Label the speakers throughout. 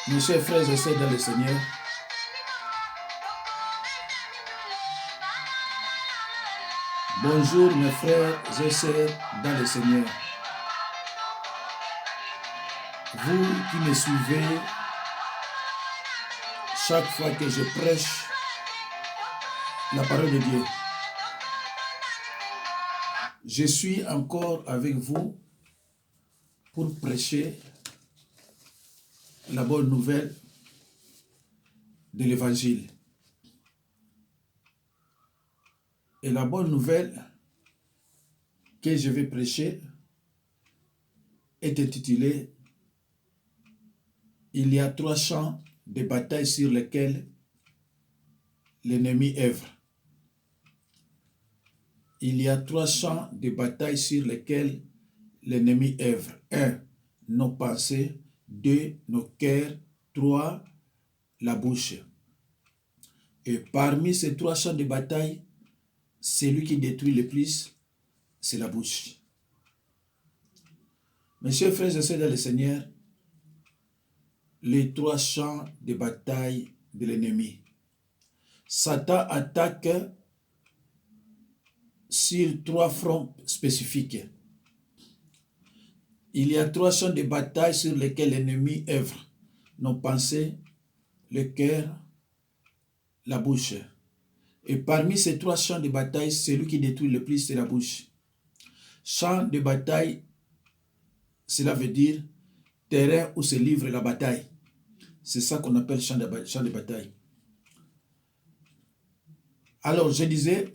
Speaker 1: Mes chers frères et sœurs dans le Seigneur, bonjour mes frères et sœurs dans le Seigneur. Vous qui me suivez chaque fois que je prêche la parole de Dieu, je suis encore avec vous pour prêcher la bonne nouvelle de l'Évangile. Et la bonne nouvelle que je vais prêcher est intitulée « Il y a 3 champs de bataille sur lesquels l'ennemi œuvre ». Il y a 3 champs de bataille sur lesquels l'ennemi œuvre. 1. Nos pensées. 2. Nos cœurs. 3. La bouche. Et parmi ces 3 champs de bataille, celui qui détruit le plus, c'est la bouche. Mes chers frères et sœurs dans le Seigneur, les 3 champs de bataille de l'ennemi. Satan attaque sur 3 fronts spécifiques. Il y a 3 champs de bataille sur lesquels l'ennemi œuvre. Nos pensées, le cœur, la bouche. Et parmi ces 3 champs de bataille, celui qui détruit le plus, c'est la bouche. Champ de bataille, cela veut dire terrain où se livre la bataille. C'est ça qu'on appelle champ de bataille. Alors, je disais,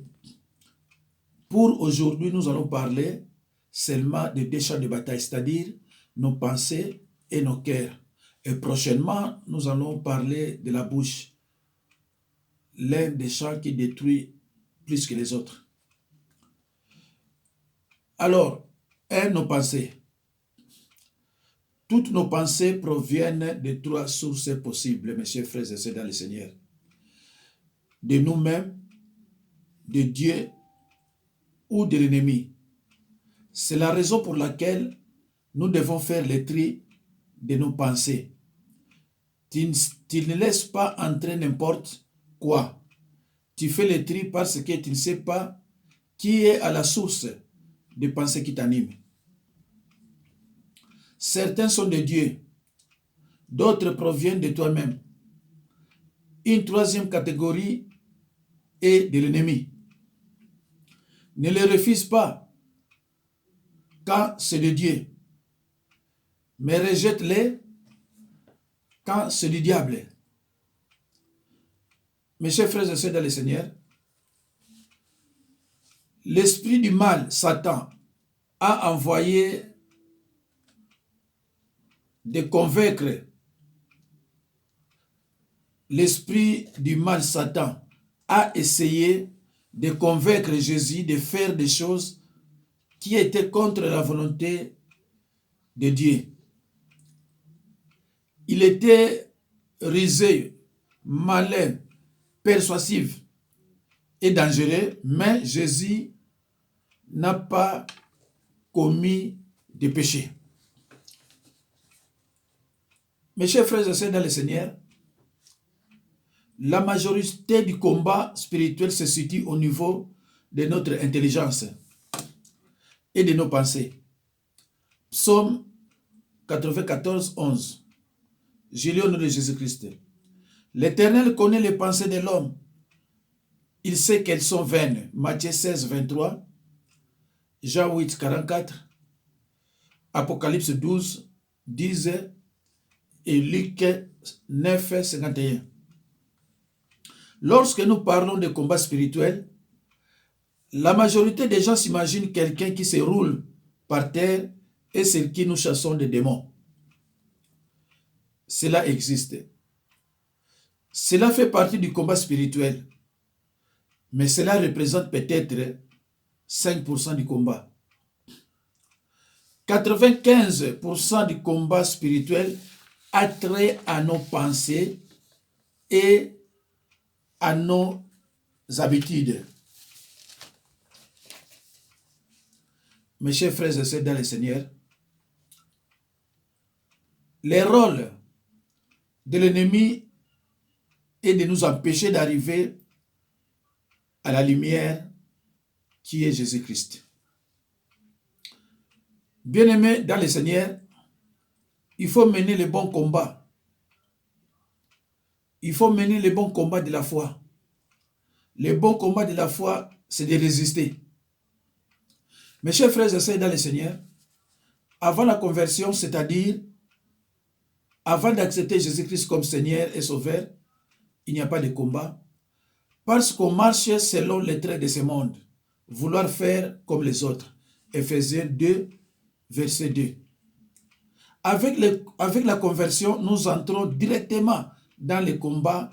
Speaker 1: pour aujourd'hui, nous allons parler seulement de 2 champs de bataille, c'est-à-dire nos pensées et nos cœurs. Et prochainement, nous allons parler de la bouche, l'un des champs qui détruit plus que les autres. Alors, nos pensées. Toutes nos pensées proviennent de 3 sources possibles, mes chers frères et sœurs dans le Seigneur. De nous-mêmes, de Dieu ou de l'ennemi. C'est la raison pour laquelle nous devons faire le tri de nos pensées. Tu ne laisses pas entrer n'importe quoi. Tu fais le tri parce que tu ne sais pas qui est à la source des pensées qui t'animent. Certains sont de Dieu, d'autres proviennent de toi-même. Une 3e catégorie est de l'ennemi. Ne les refuse pas quand c'est de Dieu, mais rejette-les quand c'est du diable. Mes chers frères et sœurs dans le Seigneur, l'esprit du mal, Satan, a envoyé de convaincre. L'esprit du mal, Satan, a essayé de convaincre Jésus de faire des choses qui étaient contre la volonté de Dieu. Il était rusé, malin, persuasif et dangereux, mais Jésus n'a pas commis de péché. Mes chers frères et sœurs dans le Seigneur, la majorité du combat spirituel se situe au niveau de notre intelligence et de nos pensées. Psaume 94, 11. Je lis au nom de Jésus-Christ. L'Éternel connaît les pensées de l'homme. Il sait qu'elles sont vaines. Matthieu 16, 23. Jean 8, 44. Apocalypse 12, 10. Et Luc 9, 51. Lorsque nous parlons de combat spirituel, la majorité des gens s'imaginent quelqu'un qui se roule par terre et sur qui nous chassons des démons. Cela existe. Cela fait partie du combat spirituel, mais cela représente peut-être 5% du combat. 95% du combat spirituel a trait à nos pensées et à nos habitudes. Mes chers frères et sœurs dans le Seigneur, le rôle de l'ennemi est de nous empêcher d'arriver à la lumière qui est Jésus-Christ. Bien-aimés dans le Seigneur, il faut mener le bon combat. Il faut mener le bon combat de la foi. Le bon combat de la foi, c'est de résister. Mes chers frères et sœurs dans le Seigneur, avant la conversion, c'est-à-dire avant d'accepter Jésus-Christ comme Seigneur et Sauveur, il n'y a pas de combat. Parce qu'on marche selon les traits de ce monde. Vouloir faire comme les autres. Ephésiens 2, verset 2. Avec la conversion, nous entrons directement dans le combat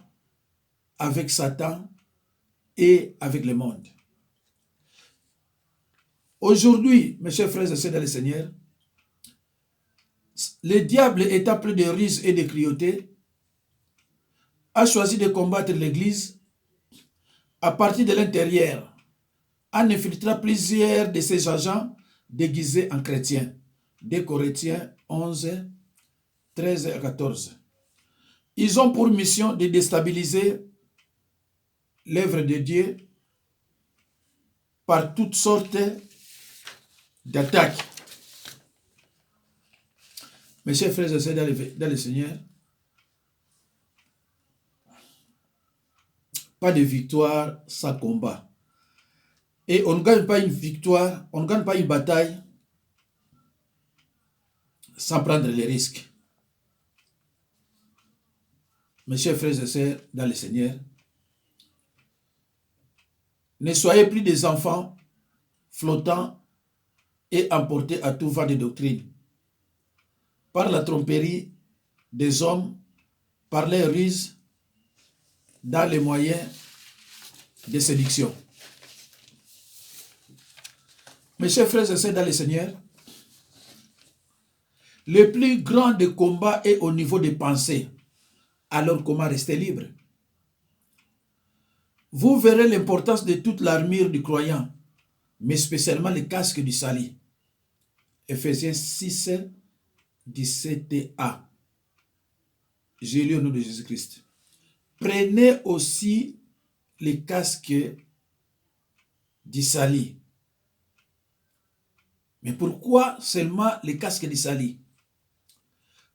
Speaker 1: avec Satan et avec le monde. Aujourd'hui, mes chers frères et sœurs dans le Seigneur, le diable, étant plein de ruses et de cruauté, a choisi de combattre l'Église à partir de l'intérieur, en infiltrant plusieurs de ses agents déguisés en chrétiens. 2 Corinthiens 11, 13 à 14. Ils ont pour mission de déstabiliser l'œuvre de Dieu par toutes sortes d'attaques. Mes chers frères et sœurs dans le Seigneur, pas de victoire sans combat. Et on ne gagne pas une victoire, on ne gagne pas une bataille sans prendre les risques. Mes chers frères et sœurs dans le Seigneur, ne soyez plus des enfants flottants et emportés à tout vent de doctrine par la tromperie des hommes, par les ruses, dans les moyens de séduction. Mes chers frères et sœurs dans le Seigneur, le plus grand des combats est au niveau des pensées. Alors comment rester libre? Vous verrez l'importance de toute l'armure du croyant, mais spécialement le casque du salut. Ephésiens 6, 17a. J'ai lu au nom de Jésus-Christ. Prenez aussi les casques du salut. Mais pourquoi seulement les casques du salut?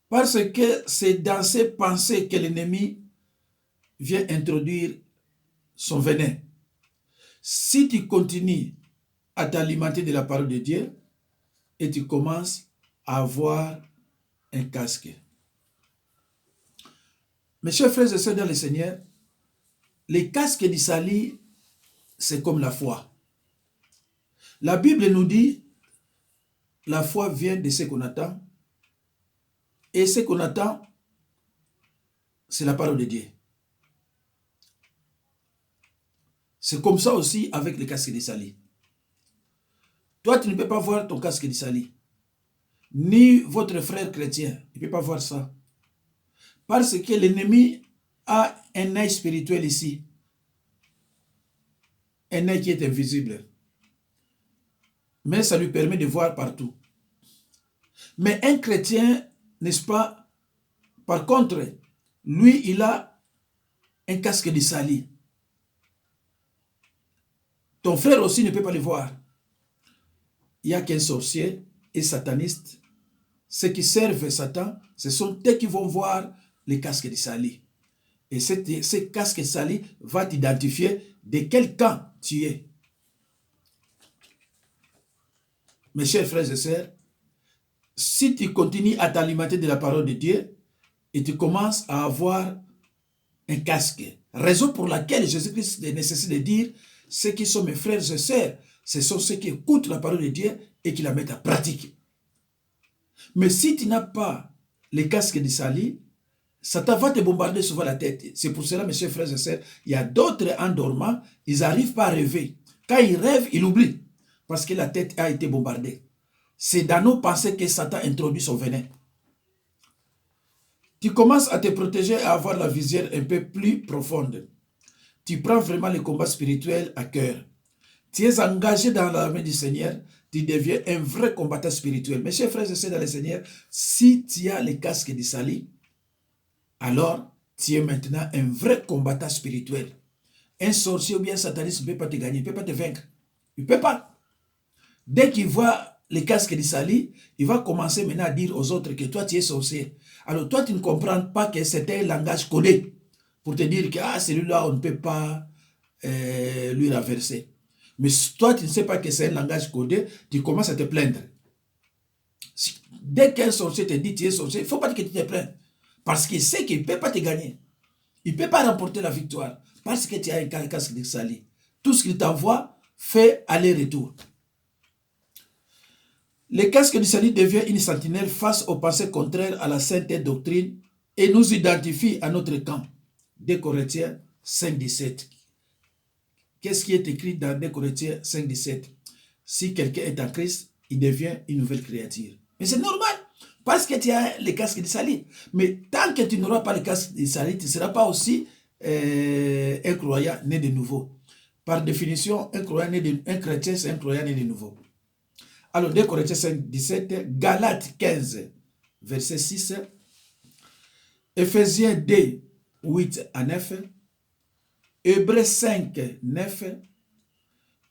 Speaker 1: Parce que c'est dans ces pensées que l'ennemi vient introduire son venin. Si tu continues à t'alimenter de la parole de Dieu et tu commences à avoir un casque. Mes chers frères et sœurs dans le Seigneur, les casques du salut, c'est comme la foi. La Bible nous dit, la foi vient de ce qu'on attend, et ce qu'on attend, c'est la parole de Dieu. C'est comme ça aussi avec le casque du salut. Toi, tu ne peux pas voir ton casque du salut. Ni votre frère chrétien, il ne peut pas voir ça. Parce que l'ennemi a un œil spirituel ici. Un œil qui est invisible. Mais ça lui permet de voir partout. Mais un chrétien, n'est-ce pas, par contre, lui, il a un casque de salut. Ton frère aussi ne peut pas le voir. Il n'y a qu'un sorcier et sataniste. Ceux qui servent Satan, ce sont eux qui vont voir les casques de salut. Et ce casque de salut va t'identifier de quel camp tu es. Mes chers frères et sœurs, si tu continues à t'alimenter de la parole de Dieu et tu commences à avoir un casque, raison pour laquelle Jésus-Christ nécessite de dire, ceux qui sont mes frères et sœurs, ce sont ceux qui écoutent la parole de Dieu et qui la mettent en pratique. Mais si tu n'as pas les casques du salut, Satan va te bombarder souvent la tête. C'est pour cela, mes chers frères et sœurs, il y a d'autres en dormant, ils n'arrivent pas à rêver. Quand ils rêvent, ils oublient. Parce que la tête a été bombardée. C'est dans nos pensées que Satan introduit son venin. Tu commences à te protéger et à avoir la vision un peu plus profonde. Tu prends vraiment le combat spirituel à cœur. Tu es engagé dans l'armée du Seigneur, tu deviens un vrai combattant spirituel. Mes chers frères et sœurs dans le Seigneur, si tu as les casques du salut, alors tu es maintenant un vrai combattant spirituel. Un sorcier ou bien un sataniste ne peut pas te gagner, il ne peut pas te vaincre. Il ne peut pas. Dès qu'il voit les casques de Sali, il va commencer maintenant à dire aux autres que toi tu es sorcier. Alors toi tu ne comprends pas que c'était un langage codé pour te dire que ah, celui-là on ne peut pas lui renverser. Mais toi tu ne sais pas que c'est un langage codé, tu commences à te plaindre. Dès qu'un sorcier te dit tu es sorcier, il ne faut pas que tu te plaignes. Parce qu'il sait qu'il ne peut pas te gagner. Il ne peut pas remporter la victoire. Parce que tu as un casque de Sali. Tout ce qu'il t'envoie fait aller-retour. Le casque du salut devient une sentinelle face aux pensées contraires à la sainte doctrine et nous identifie à notre camp. 2 Corinthiens 5, 17. Qu'est-ce qui est écrit dans 2 Corinthiens 5, 17? Si quelqu'un est en Christ, il devient une nouvelle créature. Mais c'est normal, parce que tu as le casque du salut. Mais tant que tu n'auras pas le casque du salut, tu ne seras pas aussi un croyant né de nouveau. Par définition, un chrétien, c'est un croyant né de nouveau. Alors, 2 Corinthiens 5, 17, Galates 15, verset 6, Ephésiens 2, 8 à 9, Hébreux 5, 9,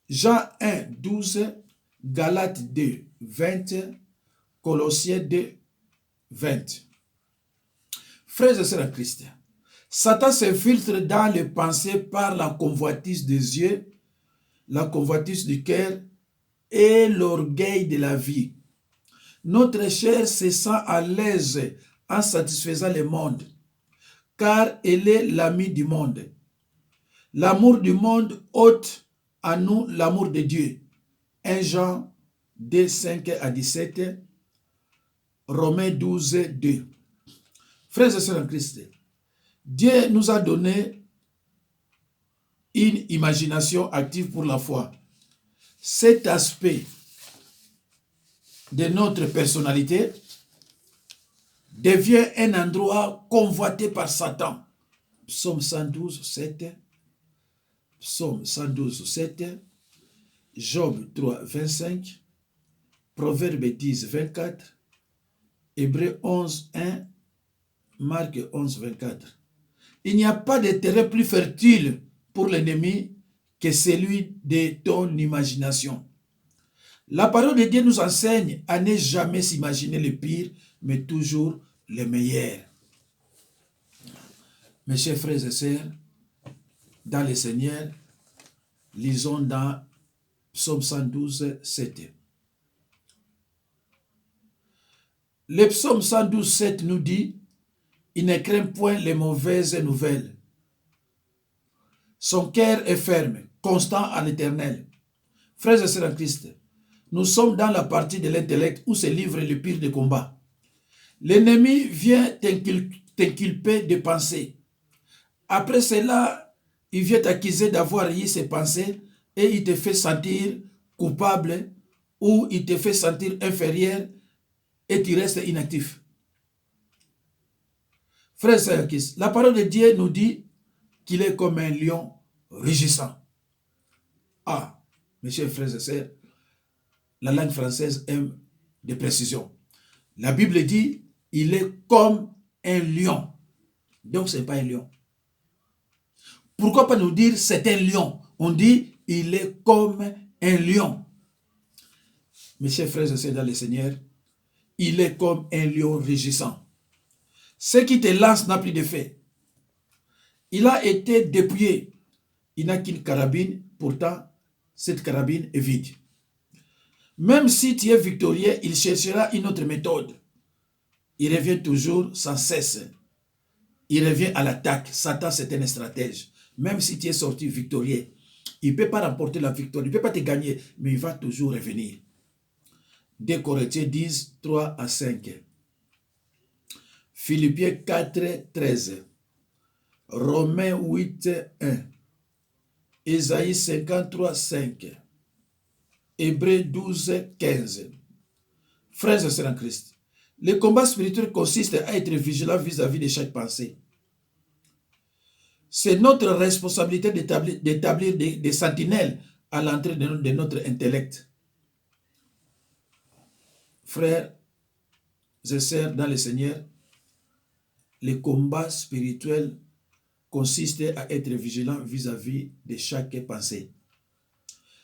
Speaker 1: Jean 1, 12, Galates 2, 20, Colossiens 2, 20. Frères et sœurs en Christ, Satan s'infiltre dans les pensées par la convoitise des yeux, la convoitise du cœur et l'orgueil de la vie. Notre chair se sent à l'aise en satisfaisant le monde, car elle est l'amie du monde. L'amour du monde ôte à nous l'amour de Dieu. 1 Jean 2, 5 à 17, Romains 12, 2. Frères et sœurs en Christ, Dieu nous a donné une imagination active pour la foi. Cet aspect de notre personnalité devient un endroit convoité par Satan. Psaume 112, 7. Psaume 112, 7. Job 3, 25. Proverbe 10, 24. Hébreux 11, 1. Marc 11, 24. Il n'y a pas de terrain plus fertile pour l'ennemi que celui de ton imagination. La parole de Dieu nous enseigne à ne jamais s'imaginer le pire, mais toujours le meilleur. Mes chers frères et sœurs, dans le Seigneur, lisons dans Psaume 112, 7. Le Psaume 112, 7 nous dit, il ne craint point les mauvaises nouvelles. Son cœur est ferme, constant à l'Éternel. Frères et sœurs en Christ, nous sommes dans la partie de l'intellect où se livre le pire des combats. L'ennemi vient t'inculper de pensées. Après cela, il vient t'accuser d'avoir eu ses pensées et il te fait sentir coupable ou il te fait sentir inférieur et tu restes inactif. Frères et sœurs, la parole de Dieu nous dit qu'il est comme un lion rugissant. Ah, mes chers frères et sœurs, la langue française aime des précisions. La Bible dit, il est comme un lion. Donc, ce n'est pas un lion. Pourquoi pas nous dire c'est un lion? On dit, il est comme un lion. Mes chers frères et sœurs dans le Seigneur, il est comme un lion rugissant. Ce qui te lance n'a plus d'effet. Il a été dépouillé. Il n'a qu'une carabine, pourtant, cette carabine est vide. Même si tu es victorieux, il cherchera une autre méthode. Il revient toujours sans cesse. Il revient à l'attaque. Satan, c'est un stratège. Même si tu es sorti victorieux, il ne peut pas remporter la victoire, il ne peut pas te gagner, mais il va toujours revenir. 2 Corinthiens 10, 3 à 5. Philippiens 4, 13. Romains 8, 1. Ésaïe 53, 5. Hébreux 12, 15. Frères et sœurs en Christ, le combat spirituel consiste à être vigilant vis-à-vis de chaque pensée. C'est notre responsabilité d'établir des sentinelles à l'entrée de notre intellect. Frères et sœurs dans le Seigneur, le combat spirituel consiste à être vigilant vis-à-vis de chaque pensée.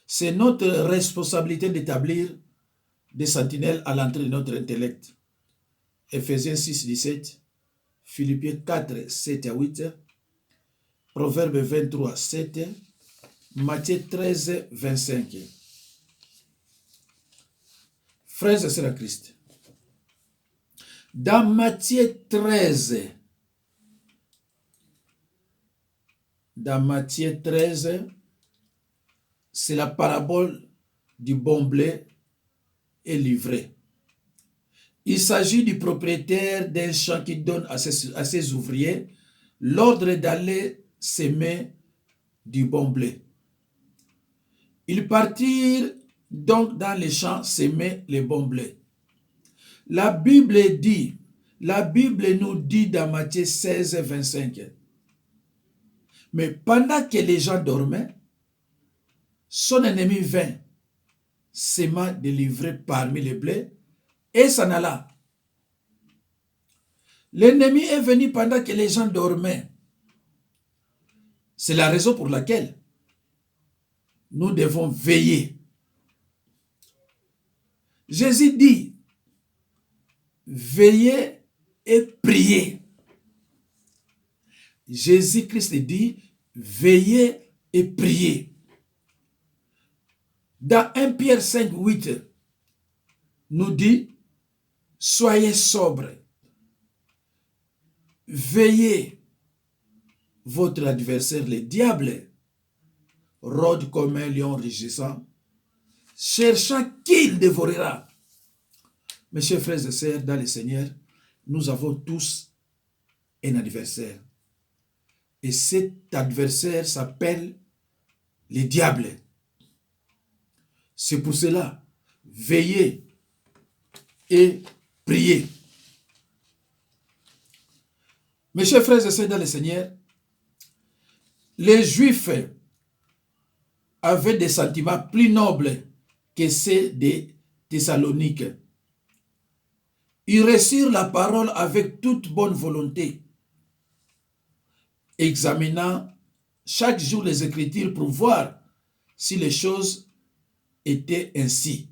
Speaker 1: C'est notre responsabilité d'établir des sentinelles à l'entrée de notre intellect. Ephésiens 6, 17, Philippiens 4, 7 à 8, Proverbes 23, 7, Matthieu 13, 25. Frères et sœurs en Christ, dans Matthieu 13, c'est la parabole du bon blé et l'ivraie. Il s'agit du propriétaire d'un champ qui donne à ses ouvriers l'ordre d'aller s'aimer du bon blé. Ils partirent donc dans les champs s'aimer les bons blés. La Bible nous dit dans Matthieu 16, 25, mais pendant que les gens dormaient, son ennemi vint, s'aima de l'ivraie parmi les blés, et s'en alla. L'ennemi est venu pendant que les gens dormaient. C'est la raison pour laquelle nous devons veiller. Jésus dit, veillez et priez. Jésus-Christ dit, veillez et priez. Dans 1 Pierre 5, 8, nous dit, soyez sobres, veillez. Votre adversaire, le diable, rôde comme un lion rugissant, cherchant qui il dévorera. Mes chers frères et sœurs, dans le Seigneur, nous avons tous un adversaire. Et cet adversaire s'appelle le diable. C'est pour cela, veillez et priez. Mes chers frères et sœurs dans le Seigneur, les Juifs avaient des sentiments plus nobles que ceux des Thessaloniques. Ils reçurent la parole avec toute bonne volonté, examinant chaque jour les Écritures pour voir si les choses étaient ainsi.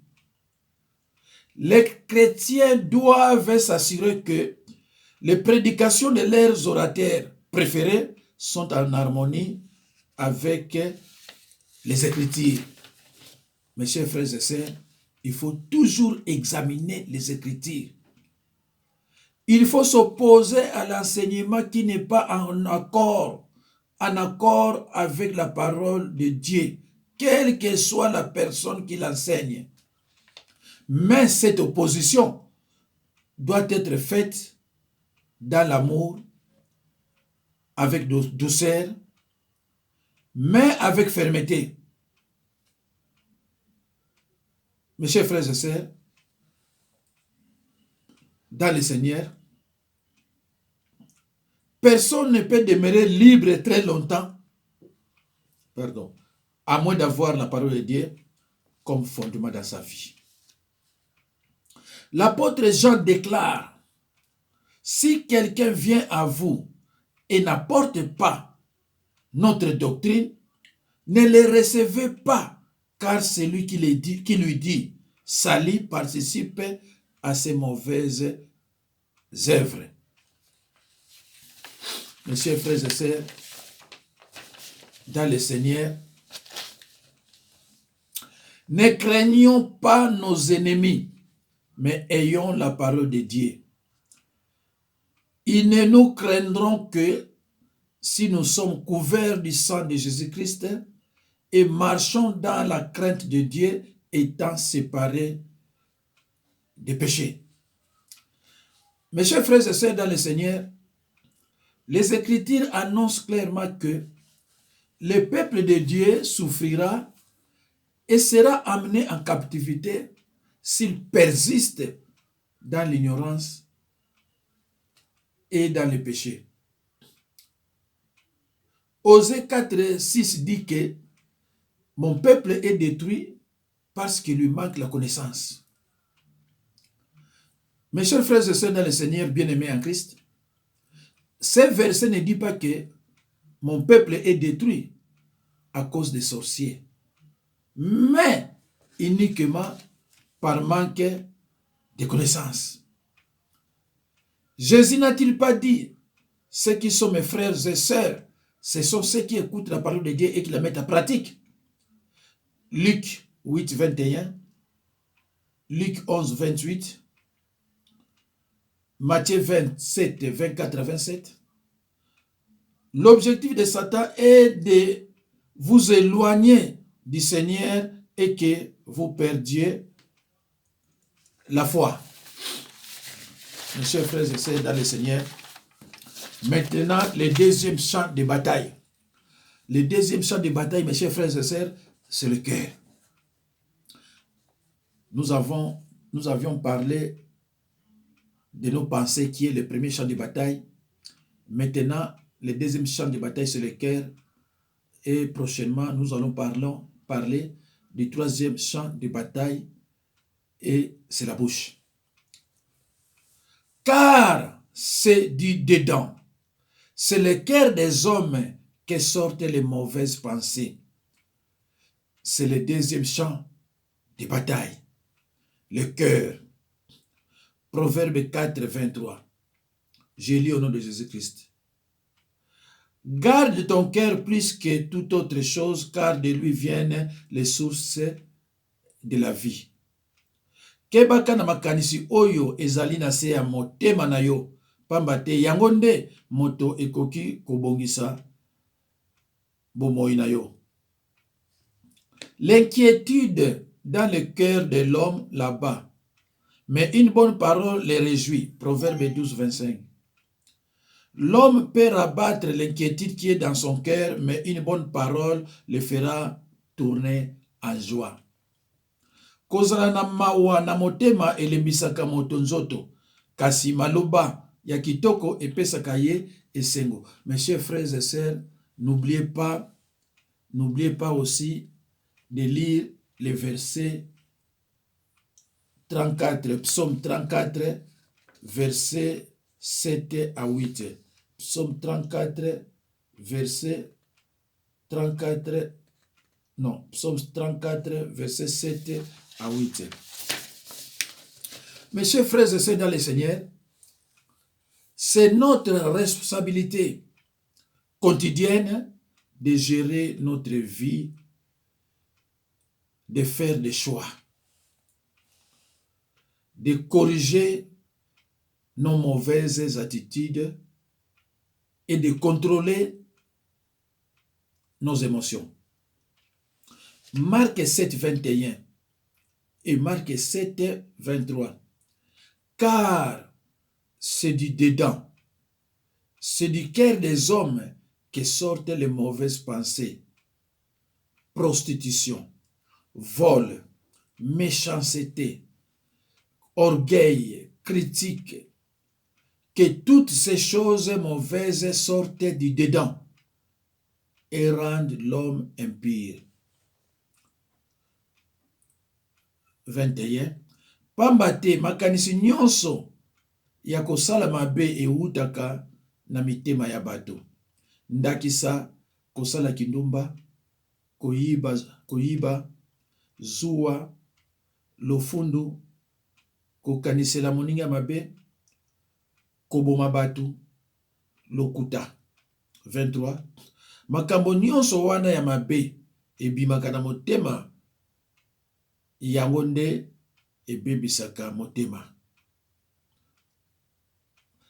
Speaker 1: Les chrétiens doivent s'assurer que les prédications de leurs orateurs préférés sont en harmonie avec les Écritures. Mes chers frères et sœurs, il faut toujours examiner les Écritures. Il faut s'opposer à l'enseignement qui n'est pas en accord avec la parole de Dieu, quelle que soit la personne qui l'enseigne. Mais cette opposition doit être faite dans l'amour, avec douceur, mais avec fermeté. Mes chers frères et sœurs, dans le Seigneur, personne ne peut demeurer libre très longtemps, à moins d'avoir la parole de Dieu comme fondement dans sa vie. L'apôtre Jean déclare, si quelqu'un vient à vous et n'apporte pas notre doctrine, ne le recevez pas, car celui qui lui dit, Sali participe à ses mauvaises œuvres. Mes chers frères et sœurs, dans le Seigneur, ne craignons pas nos ennemis, mais ayons la parole de Dieu. Ils ne nous craindront que si nous sommes couverts du sang de Jésus-Christ et marchons dans la crainte de Dieu, étant séparés des péchés. Mes chers frères et sœurs dans le Seigneur, les Écritures annoncent clairement que le peuple de Dieu souffrira et sera amené en captivité s'il persiste dans l'ignorance et dans le péché. Osée 4, 6 dit que mon peuple est détruit parce qu'il lui manque la connaissance. Mes chers frères et sœurs dans le Seigneur bien-aimés en Christ, ce verset ne dit pas que mon peuple est détruit à cause des sorciers, mais uniquement par manque de connaissances. Jésus n'a-t-il pas dit, ceux qui sont mes frères et sœurs, ce sont ceux qui écoutent la parole de Dieu et qui la mettent en pratique. Luc 8, 21, Luc 11, 28, Matthieu 27, 24 à 27. L'objectif de Satan est de vous éloigner du Seigneur et que vous perdiez la foi. Mes chers frères et sœurs dans le Seigneur, maintenant le deuxième champ de bataille. Le deuxième champ de bataille, mes chers frères et sœurs, c'est le cœur. Nous avions parlé de nos pensées qui est le premier champ de bataille. Maintenant, le deuxième champ de bataille, c'est le cœur. Et prochainement, nous allons parler du troisième champ de bataille et c'est la bouche. Car c'est du dedans. C'est le cœur des hommes que sortent les mauvaises pensées. C'est le deuxième champ de bataille. Le cœur. Proverbe 4, 23. Je lis au nom de Jésus-Christ. Garde ton cœur plus que toute autre chose, car de lui viennent les sources de la vie. Kebaka na makanisi oyo ezali na se ya motema na yo, pamba te yango nde moto ekoki kobongisa bomoi na yo. L'inquiétude dans le cœur de l'homme là-bas, mais une bonne parole les réjouit. Proverbe 12, 25. L'homme peut rabattre l'inquiétude qui est dans son cœur, mais une bonne parole le fera tourner en joie. Kozala na mawa na motema elembisaka moto nzoto, kasi maloba ya kitoko epesaka ye esengo. Mes chers frères et sœurs, n'oubliez pas aussi de lire les versets 34, psaume 34, versets 7 à 8. Psaume 34, verset 34, non, psaume 34, verset 7 à 8. Mes chers frères et sœurs dans le Seigneur, c'est notre responsabilité quotidienne de gérer notre vie, de faire des choix, de corriger nos mauvaises attitudes et de contrôler nos émotions. Marc 7, 21 et Marc 7, 23. Car c'est du dedans, c'est du cœur des hommes que sortent les mauvaises pensées, prostitution, vol, méchanceté, orgueil, critique, que toutes ces choses mauvaises sortent du dedans et rendent l'homme impur. 21. Pamba te makanisi nyonso ya kosala mabe eutaka na mitema ya bato. Ndakisa, kosala kindumba, koyiba, zuwa, lofundu, kokanisela moninga mabe, koboma batu, lokuta. 23. Makambo nyonso wana ya mabe ebimaka na motema, yango nde ebebisaka motema.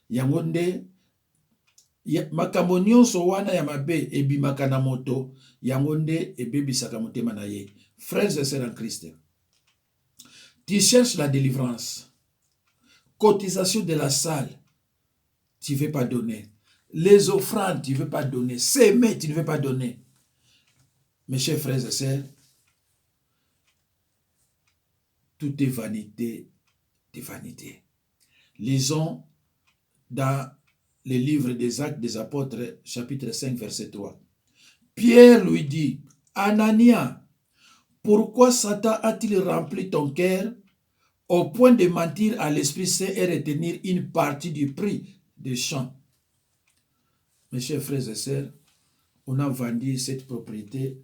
Speaker 1: Yango nde makambo nyonso wana ya mabe ebimaka na moto, yango nde ebebisaka motema na ye. Frères et sœurs en Christ, tu cherches la délivrance. Cotisation de la salle, tu ne veux pas donner. Les offrandes, tu ne veux pas donner. S'aimer, tu ne veux pas donner. Mes chers frères et sœurs, tout est vanité de vanité. Lisons dans le livre des Actes des Apôtres, chapitre 5, verset 3. Pierre lui dit, Anania, pourquoi Satan a-t-il rempli ton cœur au point de mentir à l'Esprit Saint et retenir une partie du prix des champs? Mes chers frères et sœurs, on a vendu cette propriété,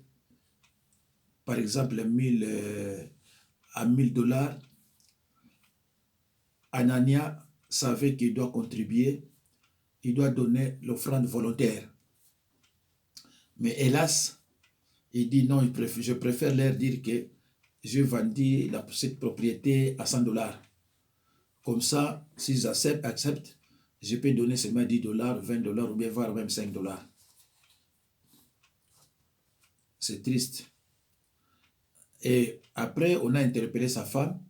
Speaker 1: par exemple, à 1000 $. Anania savait qu'il doit contribuer, il doit donner l'offrande volontaire. Mais hélas, il dit non, je préfère leur dire que j'ai vendu cette propriété à 100 $. Comme ça, s'ils acceptent, je peux donner seulement 10 $, 20 $ ou bien voire même 5 $. C'est triste. Et après, on a interpellé sa femme.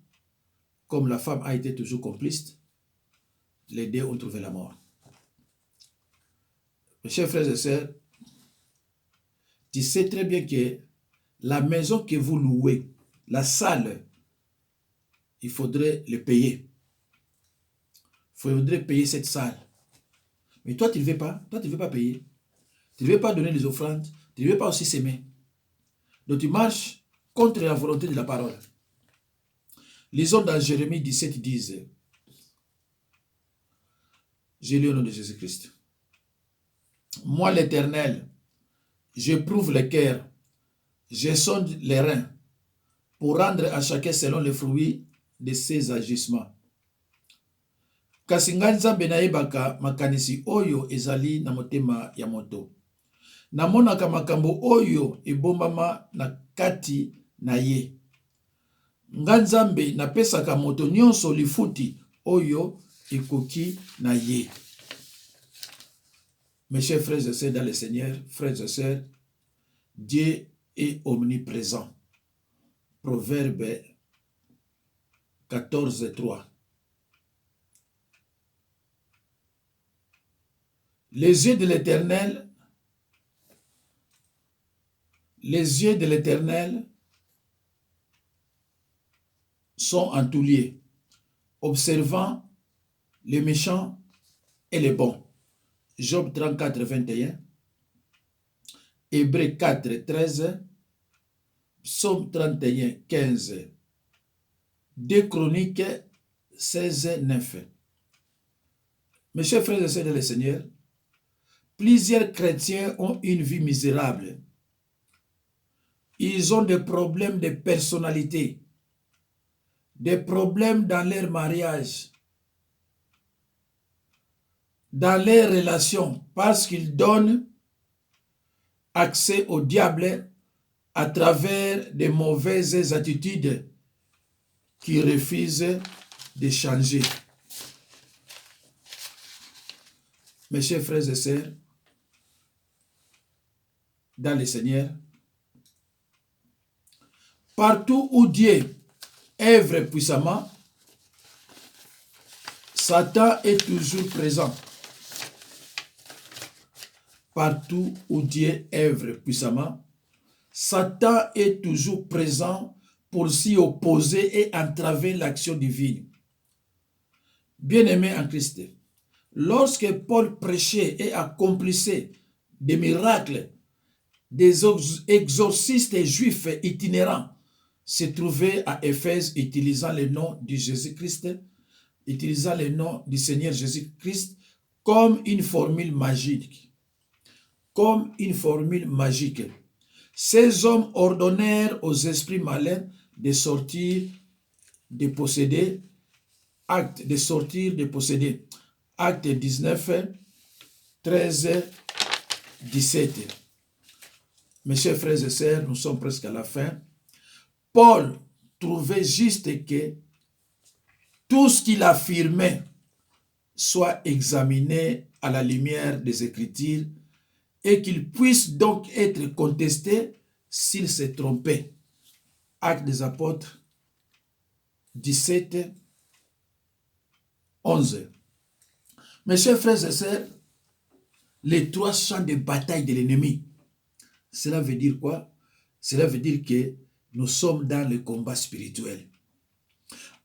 Speaker 1: Comme la femme a été toujours complice, les deux ont trouvé la mort. Mes chers frères et sœurs, tu sais très bien que la maison que vous louez, la salle, il faudrait le payer. Il faudrait payer cette salle. Mais toi, tu ne veux pas. Toi, tu ne veux pas payer. Tu ne veux pas donner des offrandes. Tu ne veux pas aussi s'aimer. Donc, tu marches contre la volonté de la parole. Lisons dans Jérémie 17, 10. J'ai lu au nom de Jésus-Christ. Moi, l'Éternel, j'éprouve le cœur, je sonde les reins, pour rendre à chacun selon les fruits de ses agissements. Kasi ngai Nzambe nayebaka makanisi oyo ezali na motema ya moto. Namonaka makambo oyo ebombama na kati na ye. Ngai Nzambe napesaka moto nyonso lifuti oyo ekoki na ye. Mes chers frères et sœurs dans le Seigneur, frères et sœurs, Dieu est omniprésent. Proverbe 14, 3. Les yeux de l'Éternel sont en tout lieu, observant les méchants et les bons. Job 34, 21, Hébreux 4, 13, Psaume 31, 15, 2 Chroniques 16, 9. Mes chers frères et sœurs de le Seigneur, plusieurs chrétiens ont une vie misérable. Ils ont des problèmes de personnalité, des problèmes dans leur mariage, dans leurs relations, parce qu'ils donnent accès au diable à travers de mauvaises attitudes qui refusent de changer. Mes chers frères et sœurs, dans le Seigneur, partout où Dieu œuvre puissamment, Satan est toujours présent. Partout où Dieu œuvre puissamment, Satan est toujours présent pour s'y opposer et entraver l'action divine. Bien-aimés en Christ, lorsque Paul prêchait et accomplissait des miracles, des exorcistes juifs itinérants se trouvaient à Éphèse utilisant le nom de Jésus-Christ, utilisant le nom du Seigneur Jésus-Christ comme une formule magique. Comme une formule magique. Ces hommes ordonnèrent aux esprits malins de sortir des possédés. Acte de sortir des possédés. Acte 19, 13, 17. Mes chers frères et sœurs, nous sommes presque à la fin. Paul trouvait juste que tout ce qu'il affirmait soit examiné à la lumière des Écritures et qu'il puisse donc être contesté s'il s'est trompé. Actes des Apôtres 17, 11. Mes chers frères et sœurs, les 3 champs de bataille de l'ennemi, cela veut dire quoi? Cela veut dire que nous sommes dans le combat spirituel.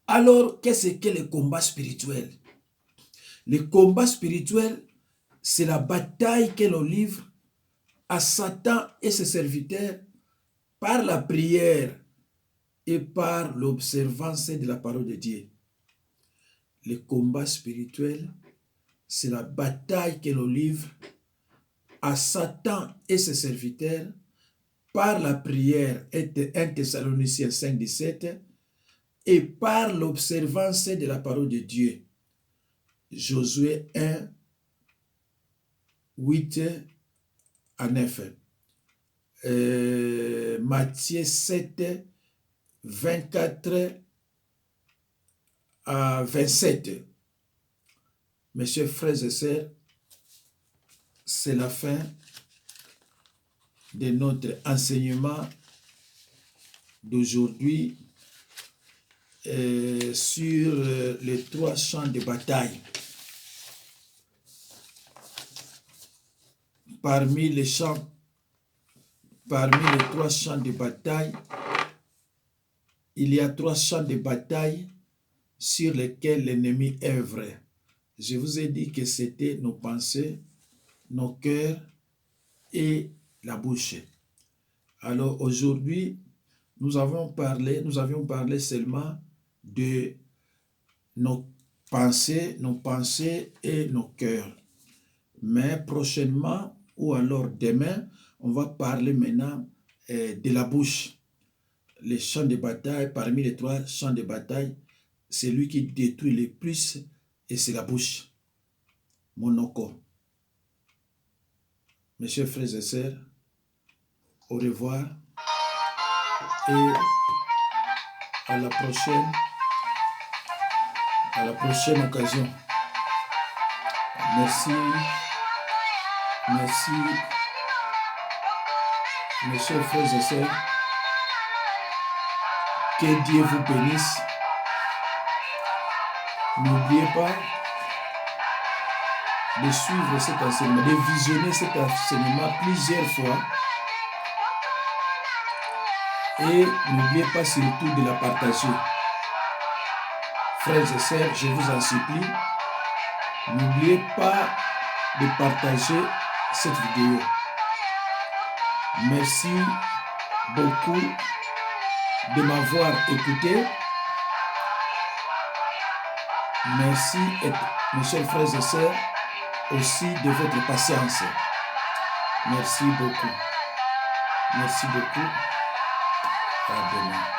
Speaker 1: Alors, qu'est-ce que le combat spirituel? Le combat spirituel, c'est la bataille que l'on livre à Satan et ses serviteurs par la prière et par l'observance de la parole de Dieu. Le combat spirituel, c'est la bataille que l'on livre à Satan et ses serviteurs par la prière, 1 Thessaloniciens 5, 17, et par l'observance de la parole de Dieu. Josué 1, 8 à 9. Matthieu 7, 24 à 27. Mes chers frères et sœurs, c'est la fin de notre enseignement d'aujourd'hui sur les 3 champs de bataille. Parmi les 3 champs de bataille, il y a 3 champs de bataille sur lesquels l'ennemi œuvre. Je vous ai dit que c'était nos pensées, nos cœurs et la bouche. Alors aujourd'hui, nous avions parlé seulement de nos pensées et nos cœurs. Mais prochainement, ou alors demain, on va parler maintenant de la bouche. Les champs de bataille, parmi les 3 champs de bataille, celui qui détruit le plus, et c'est la bouche. Monoko. Mes chers frères et sœurs, au revoir et à la prochaine occasion. Merci, mes chers frères et sœurs. Que Dieu vous bénisse. N'oubliez pas de suivre cet enseignement, de visionner cet enseignement plusieurs fois. Et n'oubliez pas surtout de la partager. Frères et sœurs, je vous en supplie, n'oubliez pas de partager cette vidéo. Merci beaucoup de m'avoir écouté. Merci, mes chers frères et sœurs, aussi de votre patience. Merci beaucoup. Merci beaucoup. À demain.